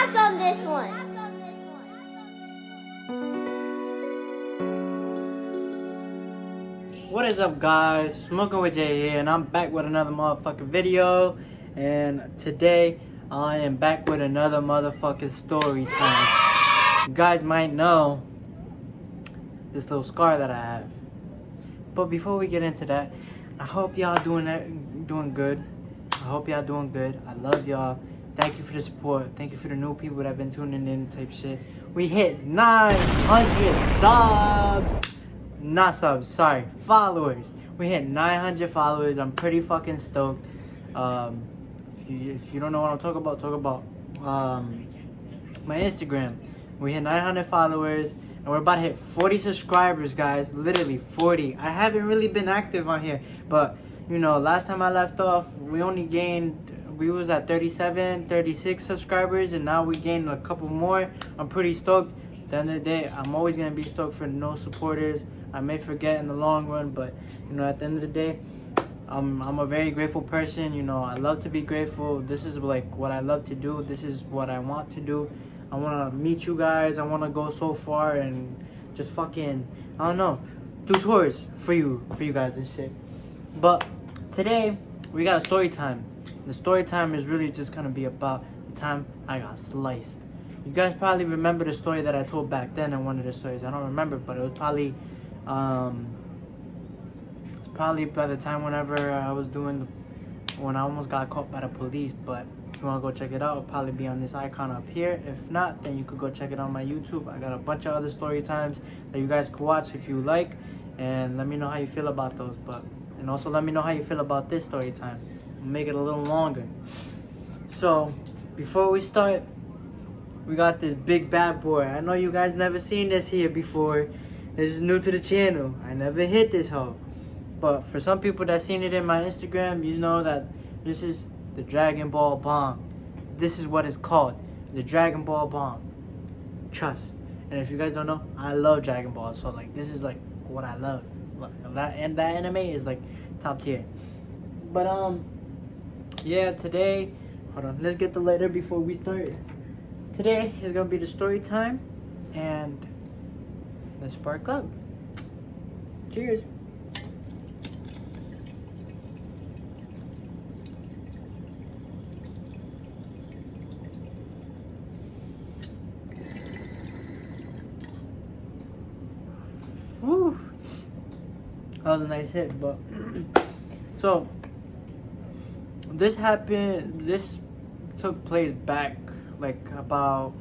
act on this one. What is up, guys? Smoking with Jay here, and I'm back with another motherfucking video. And today I am back with another motherfucking story time. You guys might know this little scar that I have, but before we get into that, I hope y'all doing good. I hope y'all doing good. I love y'all. Thank you for the support. Thank you for the new people that have been tuning in type shit. We hit 900 subs. Not subs, sorry, followers. We hit 900 followers. I'm pretty fucking stoked. If you don't know what I'm talking about, my Instagram. We hit 900 followers, and we're about to hit 40 subscribers, guys. Literally 40. I haven't really been active on here, but you know, last time I left off, we was at 37, 36 subscribers, and now we gained a couple more. I'm pretty stoked. At the end of the day, I'm always gonna be stoked for no supporters. I may forget in the long run, but you know, at the end of the day, I'm a very grateful person. You know, I love to be grateful. This is like what I love to do. This is what I want to do. I want to meet you guys. I want to go so far and just fucking, I don't know, do tours for you guys and shit. But today we got a story time. The story time is really just gonna be about the time I got sliced. You guys probably remember the story that I told back then in one of the stories. I don't remember, but it was probably by the time whenever I was when I almost got caught by the police. But if you want to go check it out, it'll probably be on this icon up here. If not, then you could go check it on my YouTube. I got a bunch of other story times that you guys could watch if you like, and let me know how you feel about those. And also let me know how you feel about this story time. We'll make it a little longer. So before we start, we got this big bad boy. I know you guys never seen this here before. This is new to the channel. I never hit this hoe. But for some people that seen it in my Instagram, you know that this is the Dragon Ball bomb. This is what it's called. The Dragon Ball bomb. Trust. And if you guys don't know, I love Dragon Ball. So like, this is like what I love. That anime is like top tier. But yeah, today, hold on, let's get the letter before we start. Today is gonna be the story time, and let's spark up. Cheers. Woo. That was a nice hit, but so this took place back like about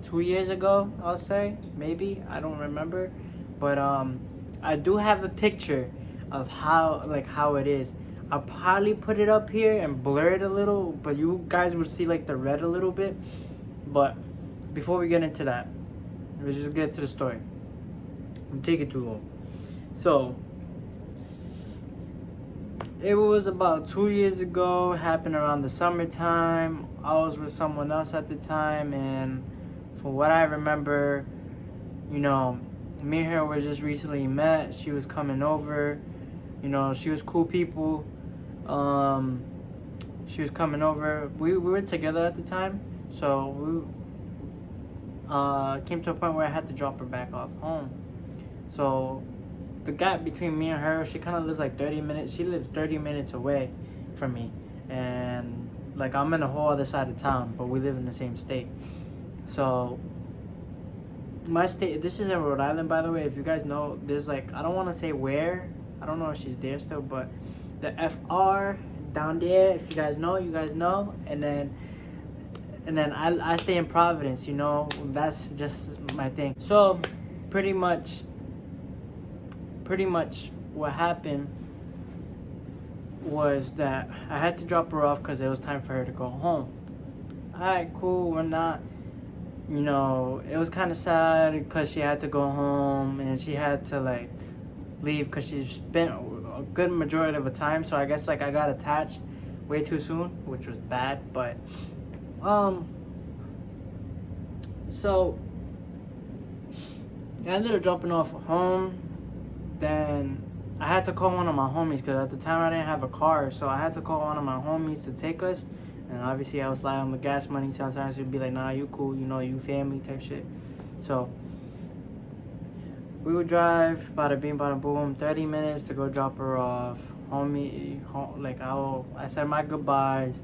2 years ago, I'll say, maybe, I don't remember, but I do have a picture of how it is. I'll probably put it up here and blur it a little, but you guys would see like the red a little bit. But before we get into that, let's just get to the story. I'm taking too long. So it was about 2 years ago, happened around the summertime. I was with someone else at the time, and from what I remember, you know, me and her were just recently met. She was coming over, you know, she was cool people. She was coming over. We were together at the time, so we came to a point where I had to drop her back off home. So the gap between me and her, she kind of lives like 30 minutes. She lives 30 minutes away from me, and like I'm in a whole other side of town, but we live in the same state. So my state, this is in Rhode Island, by the way. If you guys know, there's like, I don't want to say where, I don't know if she's there still, but the FR down there, if you guys know, you guys know. And then I stay in Providence, you know, that's just my thing. So pretty much what happened was that I had to drop her off because it was time for her to go home. Alright, cool, we're not, you know, it was kind of sad because she had to go home and she had to like leave because she spent a good majority of the time. So I guess like I got attached way too soon, which was bad. But so I ended up dropping off home. Then I had to call one of my homies because at the time I didn't have a car, so I had to call one of my homies to take us. And obviously I was slide on the gas money. Sometimes he'd be like, nah, you cool, you know, you family type shit. So we would drive, bada bing, bada boom, 30 minutes to go drop her off. Like I said my goodbyes.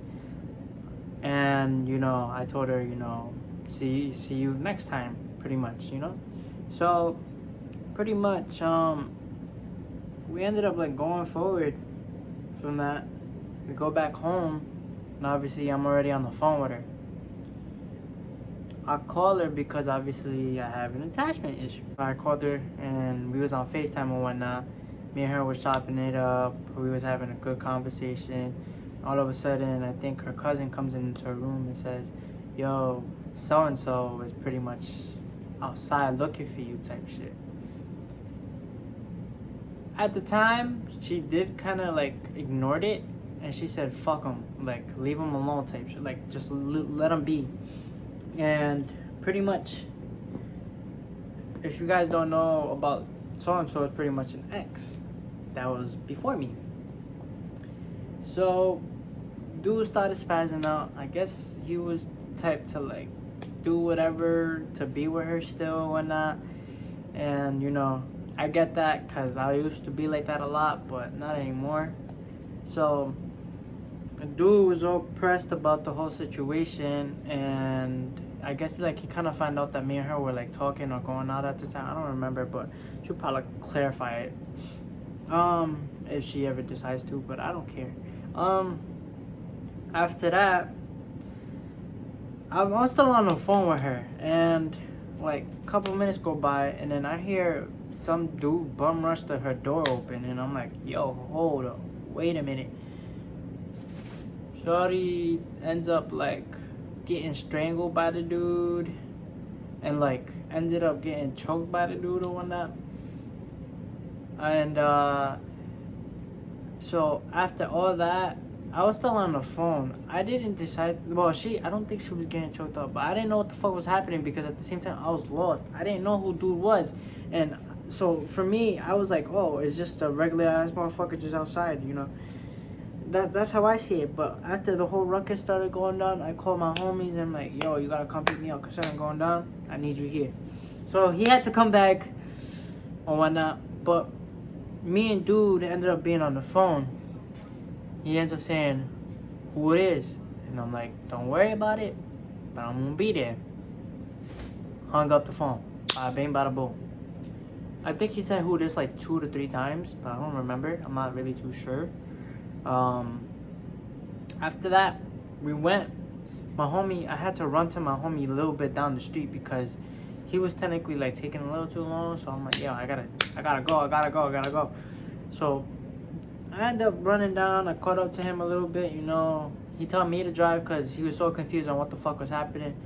And, you know, I told her, you know, see you next time, pretty much, you know. So pretty much, we ended up like going forward from that. We go back home, and obviously I'm already on the phone with her. I call her because obviously I have an attachment issue. I called her and we was on FaceTime and whatnot. Me and her was chopping it up. We was having a good conversation. All of a sudden, I think her cousin comes into her room and says, yo, so-and-so is pretty much outside looking for you type shit. At the time, she did kind of like ignored it. And she said, fuck him. Like, leave him alone type shit. Like, just let him be. And pretty much, if you guys don't know about so-and-so, it's pretty much an ex that was before me. So dude started spazzing out. I guess he was the type to like do whatever to be with her still or whatnot. And you know, I get that because I used to be like that a lot, but not anymore. So the dude was all pressed about the whole situation, and I guess like he kind of found out that me and her were like talking or going out at the time. I don't remember, but she'll probably clarify it if she ever decides to, but I don't care. After that, I'm still on the phone with her, and like a couple minutes go by, and then I hear some dude bum rush to her door open, and I'm like, yo, hold up, wait a minute. Shorty ends up like getting strangled by the dude, and like ended up getting choked by the dude or whatnot. And so after all that, I was still on the phone. I didn't decide. Well, I don't think she was getting choked up, but I didn't know what the fuck was happening because at the same time I was lost. I didn't know who dude was, and so for me, I was like, oh, it's just a regular ass motherfucker just outside, you know. That's how I see it. But after the whole ruckus started going down, I called my homies and I'm like, yo, you gotta come pick me up because I'm going down. I need you here. So he had to come back or whatnot. But me and dude ended up being on the phone. He ends up saying who it is. And I'm like, don't worry about it, but I'm gonna be there. Hung up the phone. Bada bing, bada boom. I think he said who it is like 2 to 3 times, but I don't remember. I'm not really too sure. After that, we went. My homie, I had to run to my homie a little bit down the street because he was technically like taking a little too long. So I'm like, yo, I gotta go. So I ended up running down. I caught up to him a little bit, you know. He told me to drive because he was so confused on what the fuck was happening.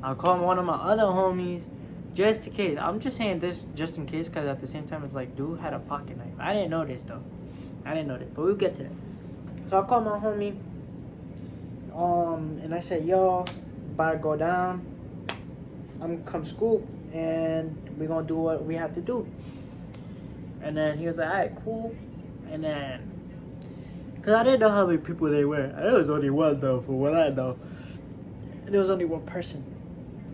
I called one of my other homies just in case. I'm just saying this just in case because at the same time, it's like, dude had a pocket knife. I didn't know this though. But we'll get to that. So I called my homie. And I said, yo, about to go down. I'm gonna come scoop and we're gonna do what we have to do. And then he was like, alright, cool. And then, cause I didn't know how many people they were. There was only one though, for what I know. There was only one person.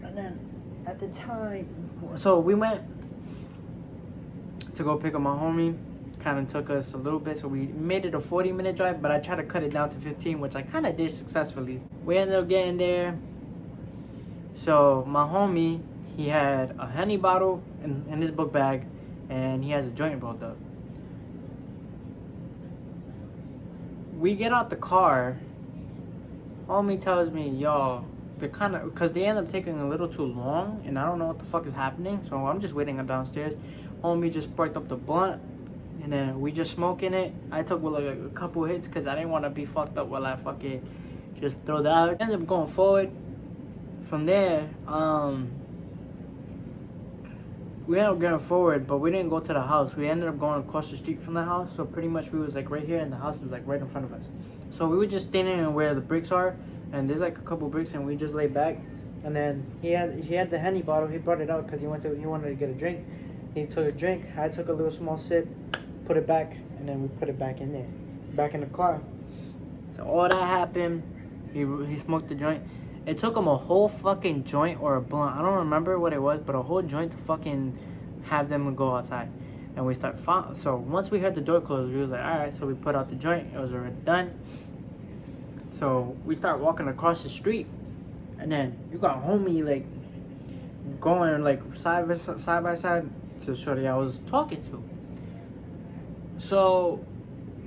And then at the time, so we went to go pick up my homie. Kind of took us a little bit, so we made it a 40-minute drive, but I tried to cut it down to 15, which I kind of did successfully. We ended up getting there. So my homie, he had a Henny bottle in his book bag, and he has a joint rolled up. We get out the car. Homie tells me, yo, because they end up taking a little too long, and I don't know what the fuck is happening, so I'm just waiting downstairs. Homie just sparked up the blunt, and then we just smoking it. I took like a couple hits because I didn't want to be fucked up while I fucking just throw that out. Ended up going forward. From there, we ended up going forward, but we didn't go to the house. We ended up going across the street from the house, so pretty much we was like right here, and the house is like right in front of us. So we were just standing where the bricks are, and there's like a couple bricks, and we just laid back. And then he had the Henny bottle. He brought it out because he wanted to get a drink. He took a drink. I took a little small sip, put it back, and then we put it back in there, back in the car. So all that happened. He smoked the joint. It took him a whole fucking joint or a blunt. I don't remember what it was, but a whole joint to fucking have them go outside. And we start so once we heard the door close, we was like, all right. So we put out the joint. It was already done. So we start walking across the street, and then you got homie like going like side by side to shorty I was talking to. So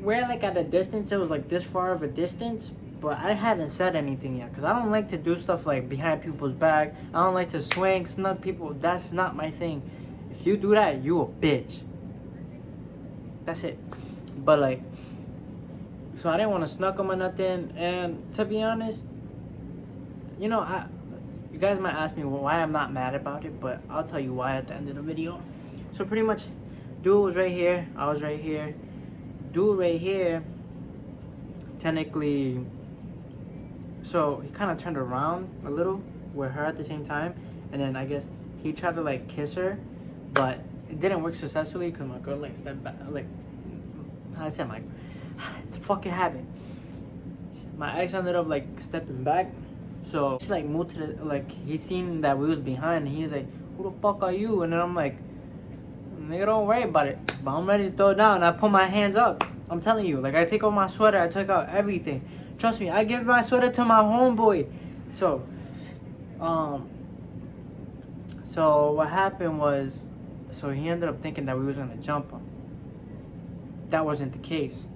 we're like at a distance. It was like this far of a distance, but I haven't said anything yet because I don't like to do stuff like behind people's back. I don't like to swing, snug people. That's not my thing. If you do that, you a bitch. That's it. But like, so I didn't want to snuck him or nothing. And to be honest, you know, you guys might ask me why I'm not mad about it, but I'll tell you why at the end of the video. So pretty much, dude was right here. I was right here. Dude right here, technically, so he kind of turned around a little with her at the same time. And then I guess he tried to like kiss her, but it didn't work successfully because my girl like stepped back. Like, I said, it's a fucking habit. My ex ended up like stepping back. So she like moved to the, like, he seen that we was behind, and he was like, who the fuck are you? And then I'm like, nigga, don't worry about it. But I'm ready to throw it down. I put my hands up. I'm telling you, like, I take off my sweater. I took out everything. Trust me, I give my sweater to my homeboy. So, so what happened was, so he ended up thinking that we was gonna jump him. That wasn't the case.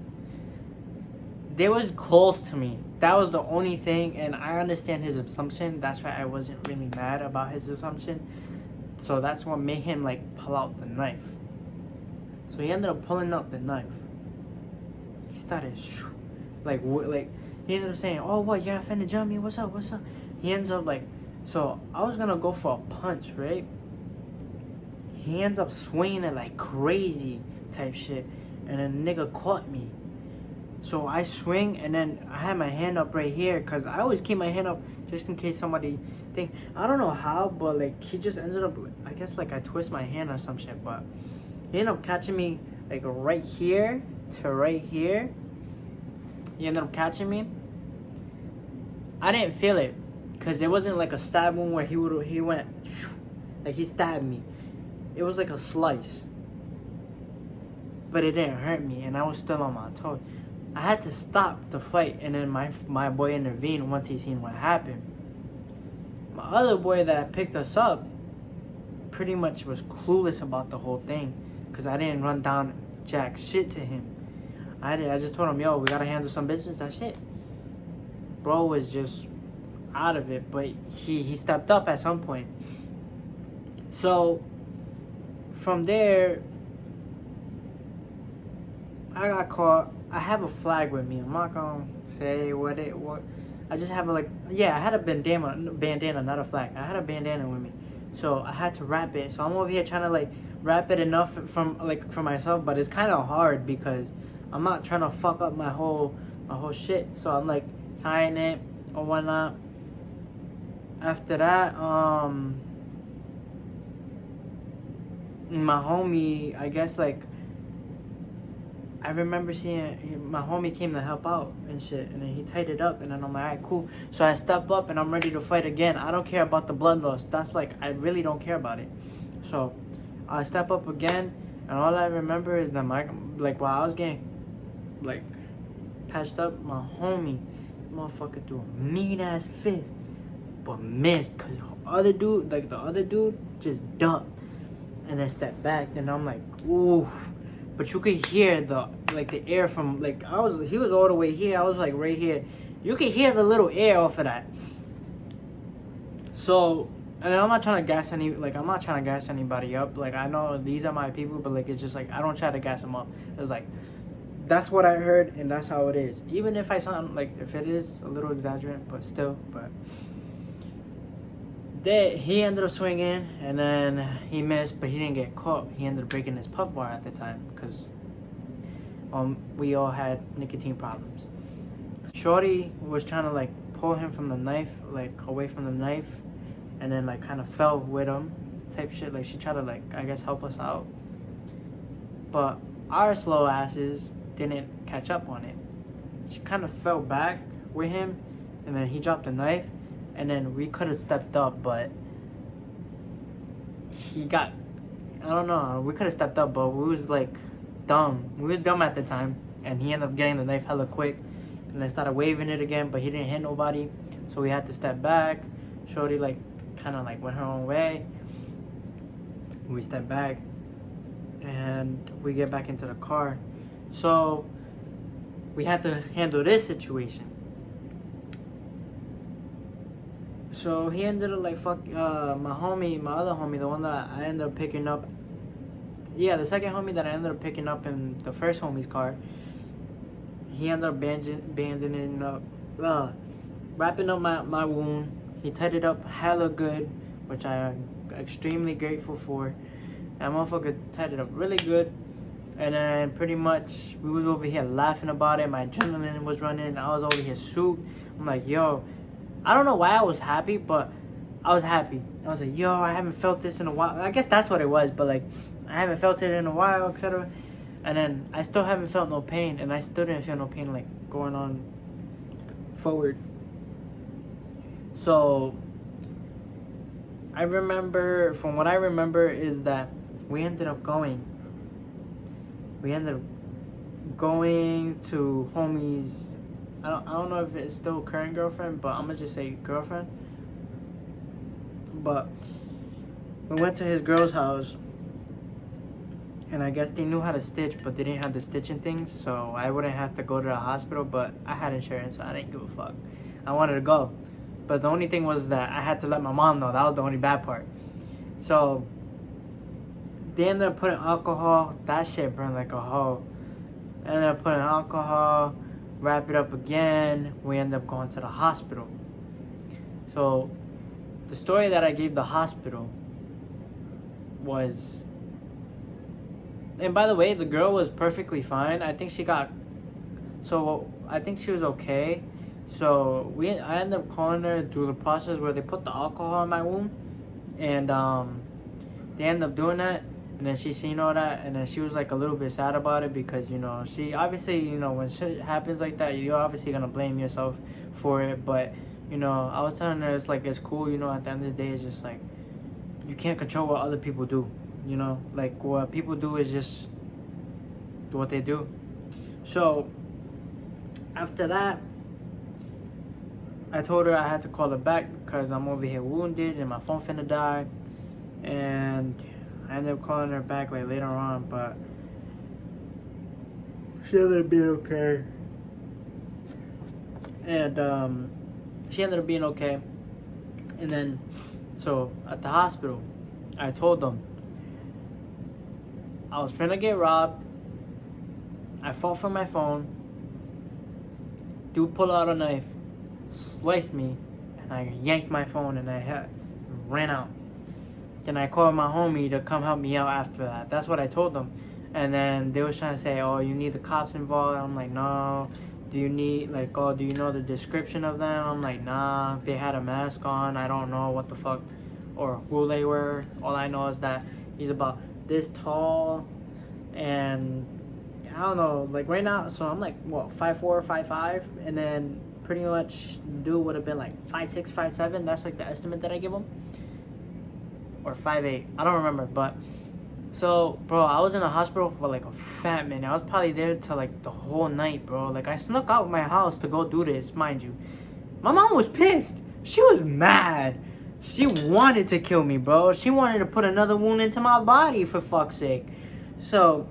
They was close to me. That was the only thing, and I understand his assumption. That's why I wasn't really mad about his assumption. So that's what made him like pull out the knife. So he ended up pulling out the knife. He started like he ended up saying, "Oh, what? You're not finna jump me? What's up? What's up?" He ends up like, so I was gonna go for a punch, right? He ends up swinging it like crazy type shit, and then nigga caught me. So I swing, and then I had my hand up right here, because I always keep my hand up just in case somebody think. I don't know how, but like he just ended up, I guess like I twist my hand or some shit, but he ended up catching me like right here to right here. He ended up catching me. I didn't feel it, because it wasn't like a stab wound where he went, like he stabbed me. It was like a slice. But it didn't hurt me, and I was still on my toes. I had to stop the fight, and then my boy intervened once he seen what happened. My other boy that picked us up pretty much was clueless about the whole thing, because I didn't run down jack shit to him. I just told him, yo, we gotta handle some business, that shit. Bro was just out of it, but he stepped up at some point. So from there, I got caught. I have a flag with me. I'm not gonna say what. I just have I had a bandana, not a flag. I had a bandana with me, so I had to wrap it. So I'm over here trying to like wrap it enough for myself, but it's kind of hard because I'm not trying to fuck up my whole shit. So I'm like tying it or whatnot. After that, my homie, I guess like, I remember seeing my homie came to help out and shit, and then he tied it up, and then I'm like, alright, cool. So I step up and I'm ready to fight again. I don't care about the blood loss. That's like, I really don't care about it. So I step up again, and all I remember is that while I was getting like patched up, my homie, motherfucker threw a mean ass fist, but missed, cause the other dude just ducked and then stepped back, and I'm like, ooh. But you could hear the air from he was all the way here, I was like right here. You could hear the little air off of that. So, and I'm not trying to gas anybody up. Like, I know these are my people, but like, it's just like I don't try to gas them up. It's like, that's what I heard, and that's how it is. Even if I sound like, if it is a little exaggerant, but still, but he ended up swinging, and then he missed, but he didn't get caught. He ended up breaking his puff bar at the time, because we all had nicotine problems. Shorty was trying to like pull him from the knife, like away from the knife, and then like kind of fell with him type shit. Like, she tried to like, I guess, help us out, but our slow asses didn't catch up on it. She kind of fell back with him, and then he dropped the knife, and then we could have stepped up, but he got, I don't know, we could have stepped up, but we was like dumb. We was dumb at the time, and he ended up getting the knife hella quick, and I started waving it again, but he didn't hit nobody, so we had to step back. Shorty like kind of like went her own way. We stepped back, and we get back into the car. So we had to handle this situation. So he ended up like my other homie, the one that I ended up picking up. Yeah, the second homie that I ended up picking up in the first homie's car. He ended up wrapping up my wound. He tied it up hella good, which I am extremely grateful for. That motherfucker tied it up really good. And then pretty much we was over here laughing about it. My adrenaline was running. I was over here souped. I'm like, yo, I don't know why I was happy, but I was happy. I was like, yo, I haven't felt this in a while. I guess that's what it was, but like, I haven't felt it in a while, etc. And then I still haven't felt no pain, and I still didn't feel no pain like going on forward. So I remember, from what I remember, is that we ended up going to homie's, I don't know if it's still current girlfriend, but I'm gonna just say girlfriend. But we went to his girl's house, and I guess they knew how to stitch, but they didn't have the stitching things, so I wouldn't have to go to the hospital. But I had insurance, so I didn't give a fuck. I wanted to go, but the only thing was that I had to let my mom know. That was the only bad part. So they ended up putting alcohol. That shit burned like a hoe. Ended up putting alcohol, wrap it up again. We ended up going to the hospital. So the story that I gave the hospital was, and by the way, the girl was perfectly fine. I think she was okay. So I ended up calling her through the process where they put the alcohol in my wound, and they ended up doing that. And then she seen all that, and then she was like a little bit sad about it, because she obviously, when shit happens like that, you're obviously gonna blame yourself for it. But I was telling her it's cool. At the end of the day, it's just like you can't control what other people do. Like what people do is just do what they do. So after that, I told her I had to call her back because I'm over here wounded and my phone finna die. And I ended up calling her back like later on, but she ended up being okay. And she ended up being okay. And then, so at the hospital, I told them I was finna get robbed. I fought for my phone. Dude pulled out a knife, sliced me, and I yanked my phone, and I ran out. Then I called my homie to come help me out after that. That's what I told them. And then they was trying to say, oh, you need the cops involved? I'm like, no. Do you need, do you know the description of them? I'm like, nah. They had a mask on. I don't know what the fuck or who they were. All I know is that he's about this tall, and I don't know, right now, so I'm like, what, 5'4", 5'5", and then pretty much dude would have been like 5'6", 5'7". That's like the estimate that I give him. Or 5'8", I don't remember. But so, bro, I was in the hospital for like a fat minute. I was probably there till like the whole night, bro. Like, I snuck out my house to go do this, mind you. My mom was pissed. She was mad. She wanted to kill me, bro. She wanted to put another wound into my body, for fuck's sake. So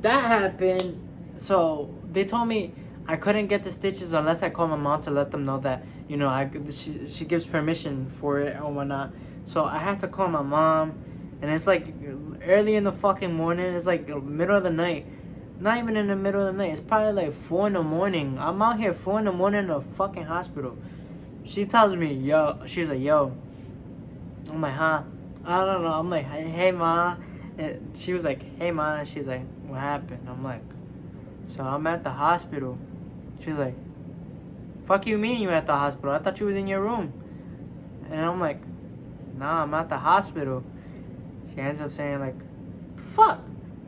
that happened. So they told me I couldn't get the stitches unless I called my mom to let them know that, she gives permission for it or whatnot. So I had to call my mom, and it's like early in the fucking morning. It's like middle of the night. Not even in the middle of the night. It's probably like 4 in the morning. I'm out here 4 in the morning in a fucking hospital. She tells me, yo, she's like, yo. I'm like, huh? I don't know. I'm like, hey, ma. And she was like, hey, ma. And she's like, what happened? I'm like, so I'm at the hospital. She's like, fuck you mean you at the hospital? I thought you was in your room. And I'm like, nah, I'm at the hospital. She ends up saying like, fuck.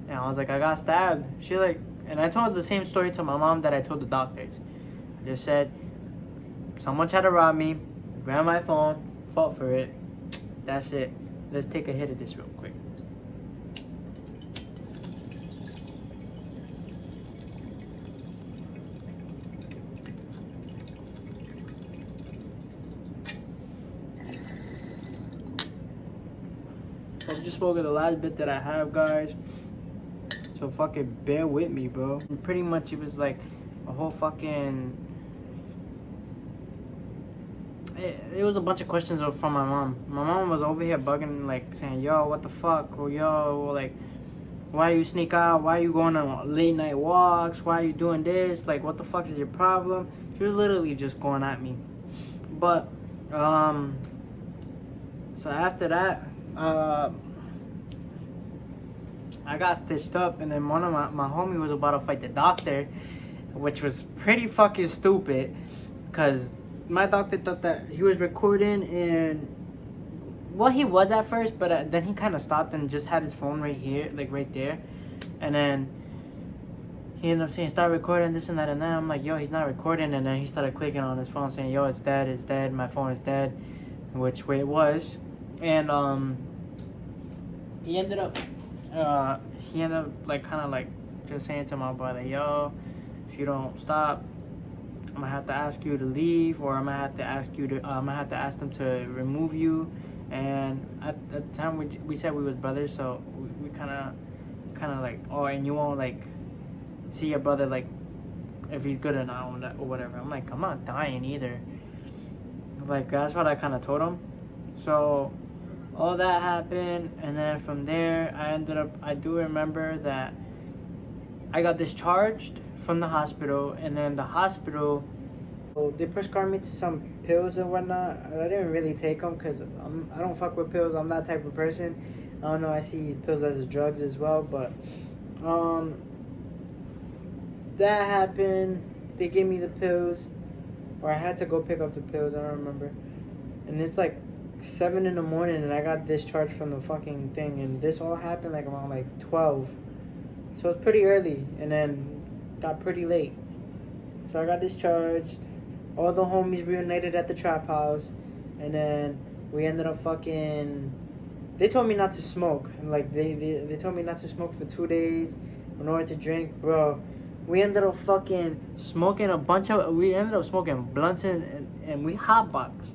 And I was like, I got stabbed. She like, and I told the same story to my mom that I told the doctors. I just said, someone tried to rob me, grabbed my phone, fought for it. That's it. Let's take a hit of this real quick. I just spoke of the last bit that I have, guys. So fucking bear with me, bro. And pretty much it was like a whole fucking... It was a bunch of questions from my mom. My mom was over here bugging, like saying, yo, what the fuck? Or yo, like, why you sneak out? Why you going on late night walks? Why you doing this? Like, what the fuck is your problem? She was literally just going at me. But, so after that, I got stitched up, and then one of my homie was about to fight the doctor, which was pretty fucking stupid, because my doctor thought that he was recording, and well, he was at first, but then he kind of stopped and just had his phone right here, like right there, and then he ended up saying, start recording, this and that, and then I'm like, yo, he's not recording, and then he started clicking on his phone saying, yo, it's dead, my phone is dead, which way it was, and he ended up like kind of like just saying to my boy, like, yo, if you don't stop, I'm gonna have to ask you to leave, or I'm gonna have to ask you to I'm gonna have to ask them to remove you. And at the time we said we was brothers, so we kind of like, oh, and you won't like see your brother like if he's good or not or whatever. I'm like, I'm not dying either. Like, that's what I kind of told him. So all that happened, and then from there I do remember that I got discharged from the hospital, and then the hospital, they prescribed me to some pills and whatnot. I didn't really take them because I don't fuck with pills. I'm that type of person. I don't know, I see pills as drugs as well, but that happened. They gave me the pills, or I had to go pick up the pills, I don't remember. And it's like 7 in the morning, and I got discharged from the fucking thing, and this all happened like around like 12. So it's pretty early, and then got pretty late. So I got discharged. All the homies reunited at the trap house, and then we ended up fucking... They told me not to smoke, and like they told me not to smoke for 2 days in order to drink, bro. We ended up fucking smoking we ended up smoking blunts, and we hotboxed.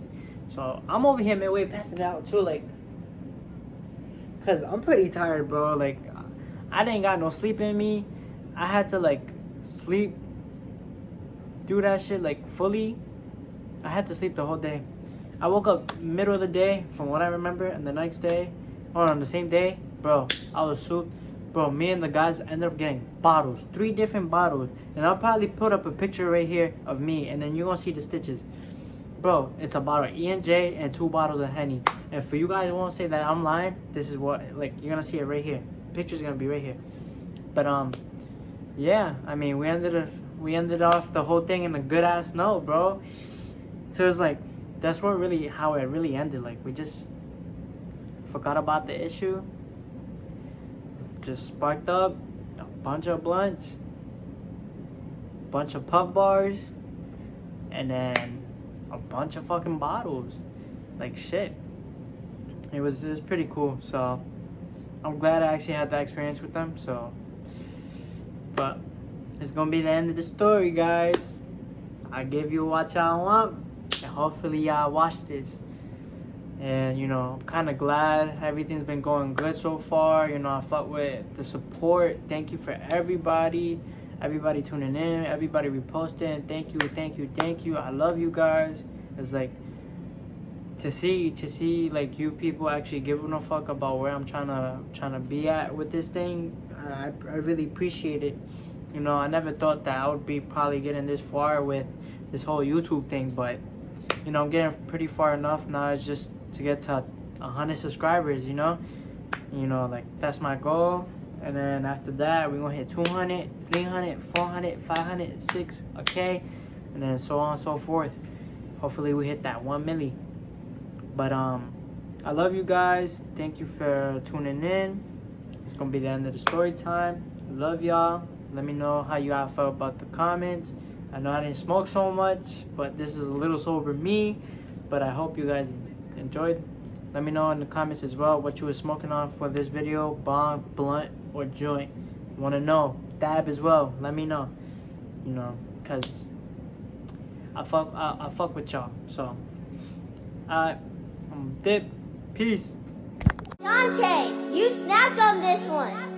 So I'm over here midway passing out too, like, cause I'm pretty tired, bro. Like, I didn't got no sleep in me. I had to like sleep, do that shit like fully. I had to sleep the whole day. I woke up middle of the day from what I remember, and the next day, or on the same day, bro, I was souped. Bro, me and the guys ended up getting bottles, 3 different bottles, and I'll probably put up a picture right here of me, and then you're gonna see the stitches. Bro, it's a bottle of E&J and 2 bottles of Henny. And for you guys who won't say that I'm lying, this is what, like, you're gonna see it right here. Picture's gonna be right here. But yeah, I mean, we ended off the whole thing in a good ass note, bro. So it's like, that's how it really ended. Like, we just forgot about the issue, just sparked up a bunch of blunts, bunch of puff bars, and then a bunch of fucking bottles. Like, shit. It was pretty cool. So I'm glad I actually had that experience with them. So, but it's gonna be the end of the story, guys. I gave you what y'all want, and hopefully y'all watch this. And you know, I'm kind of glad everything's been going good so far. You know, I fuck with the support. Thank you for everybody tuning in, everybody reposting. Thank you. I love you guys. It's like to see like you people actually giving a fuck about where I'm trying to be at with this thing. I really appreciate it. You know, I never thought that I would be probably getting this far with this whole YouTube thing, but you know, I'm getting pretty far enough now. It's just to get to 100 subscribers, you know, like that's my goal. And then after that, we're gonna hit 200, 300, 400, 500, 6, okay, and then so on and so forth. Hopefully we hit that 1 milli. But I love you guys. Thank you for tuning in. It's gonna be the end of the story time. Love y'all. Let me know how you all felt about the comments. I know I didn't smoke so much, but this is a little sober me. But I hope you guys enjoyed. Let me know in the comments as well what you were smoking on for this video, bong, blunt, or joint. Want to know, dab as well. Let me know, you know, cause I fuck with y'all. So, dip, peace. Dante, you snapped on this one.